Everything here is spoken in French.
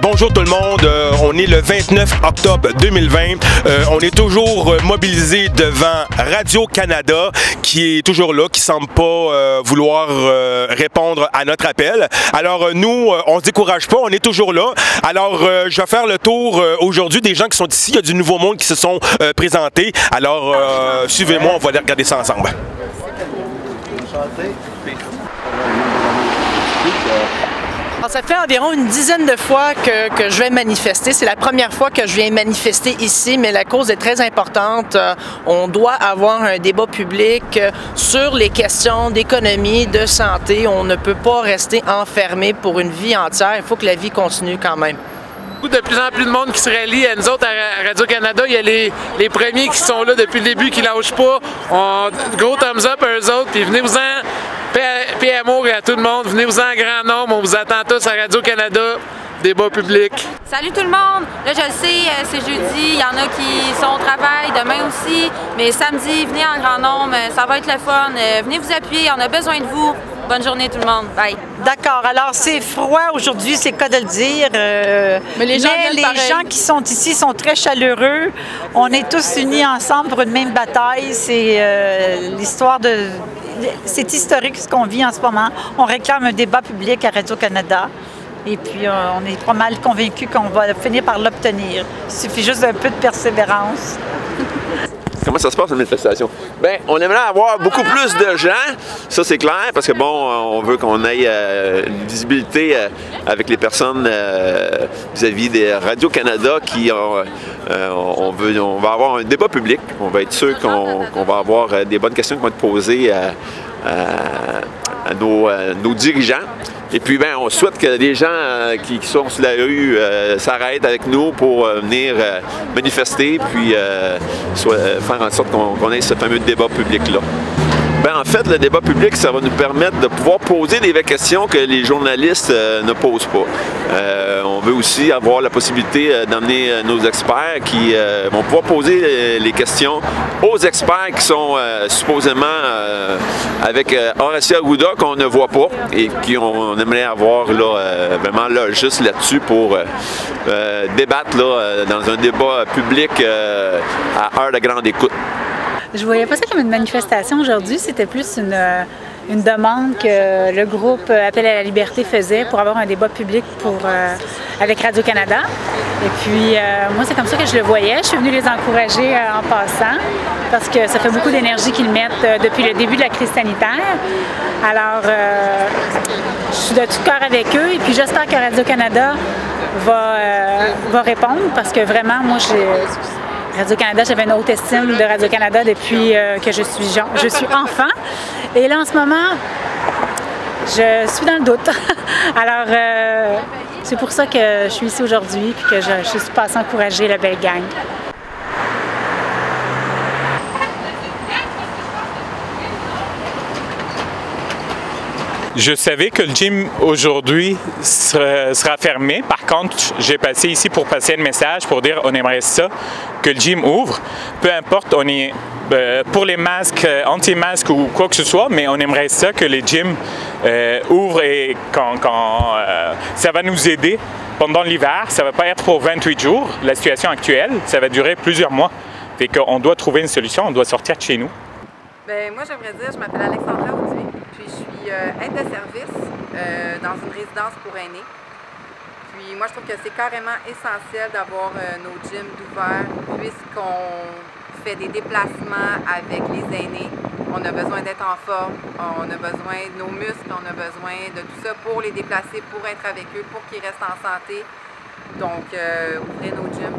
Bonjour tout le monde, on est le 29 octobre 2020. On est toujours mobilisé devant Radio-Canada qui est toujours là, qui semble pas vouloir répondre à notre appel. Alors nous, on se décourage pas, on est toujours là. Alors je vais faire le tour aujourd'hui des gens qui sont ici. Il y a du nouveau monde qui se sont présentés. Alors suivez-moi, on va aller regarder ça ensemble. Ça fait environ une dizaine de fois que je vais manifester. C'est la première fois que je viens manifester ici, mais la cause est très importante. On doit avoir un débat public sur les questions d'économie, de santé. On ne peut pas rester enfermé pour une vie entière. Il faut que la vie continue quand même. De plus en plus de monde qui se rallie à nous autres à Radio-Canada. Il y a les premiers qui sont là depuis le début, qui lâchent pas. Gros thumbs up à eux autres, puis venez-vous-en, paix et amour à tout le monde. Venez-vous-en en grand nombre, on vous attend tous à Radio-Canada, débat public. Salut tout le monde! Là, je le sais, c'est jeudi, il y en a qui sont au travail, demain aussi, mais samedi, venez en grand nombre, ça va être le fun. Venez vous appuyer, on a besoin de vous. Bonne journée tout le monde. Bye. D'accord. Alors, c'est froid aujourd'hui, c'est le cas de le dire. Mais les gens qui sont ici sont très chaleureux. On est tous unis ensemble pour une même bataille. C'est l'histoire de... C'est historique ce qu'on vit en ce moment. On réclame un débat public à Radio-Canada. Et puis, on est pas mal convaincus qu'on va finir par l'obtenir. Il suffit juste d'un peu de persévérance. Comment ça se passe, une manifestation? Bien, on aimerait avoir beaucoup plus de gens, ça c'est clair, parce que bon, on veut qu'on ait une visibilité avec les personnes vis-à-vis des Radio-Canada qui on va avoir un débat public, on va être sûr qu'on va avoir des bonnes questions qui vont être posées à nos dirigeants. Et puis, ben, on souhaite que les gens qui sont sur la rue s'arrêtent avec nous pour venir manifester, puis faire en sorte qu'on ait ce fameux débat public-là. Ben, en fait, le débat public, ça va nous permettre de pouvoir poser des vraies questions que les journalistes ne posent pas. On veut aussi avoir la possibilité d'amener nos experts qui vont pouvoir poser les questions aux experts qui sont supposément avec Horacio Arruda qu'on ne voit pas et qu'on aimerait avoir là, vraiment là, juste là-dessus pour débattre là, dans un débat public à heure de grande écoute. Je voyais pas ça comme une manifestation aujourd'hui, c'était plus une demande que le groupe Appel à la liberté faisait pour avoir un débat public avec Radio-Canada. Et puis, moi, c'est comme ça que je le voyais. Je suis venue les encourager en passant parce que ça fait beaucoup d'énergie qu'ils mettent depuis le début de la crise sanitaire. Alors, je suis de tout cœur avec eux et puis j'espère que Radio-Canada va répondre parce que vraiment, moi, Radio-Canada, j'avais une haute estime de Radio-Canada depuis que je suis enfant. Et là, en ce moment, je suis dans le doute. Alors, c'est pour ça que je suis ici aujourd'hui et que je suis passée encourager la belle gang. Je savais que le gym aujourd'hui sera fermé. Par contre, j'ai passé ici pour passer un message pour dire on aimerait ça, que le gym ouvre. Peu importe, on est pour les masques, anti-masques ou quoi que ce soit, mais on aimerait ça que les gyms ouvrent et quand ça va nous aider pendant l'hiver. Ça ne va pas être pour 28 jours, la situation actuelle, ça va durer plusieurs mois. Fait qu'on doit trouver une solution, on doit sortir de chez nous. Bien, moi, j'aimerais dire, je m'appelle Alexandra Audier, puis je suis aide de service dans une résidence pour aînés. Puis moi, je trouve que c'est carrément essentiel d'avoir nos gyms d'ouvert puisqu'on fait des déplacements avec les aînés. On a besoin d'être en forme, on a besoin de nos muscles, on a besoin de tout ça pour les déplacer, pour être avec eux, pour qu'ils restent en santé. Donc, ouvrez nos gyms.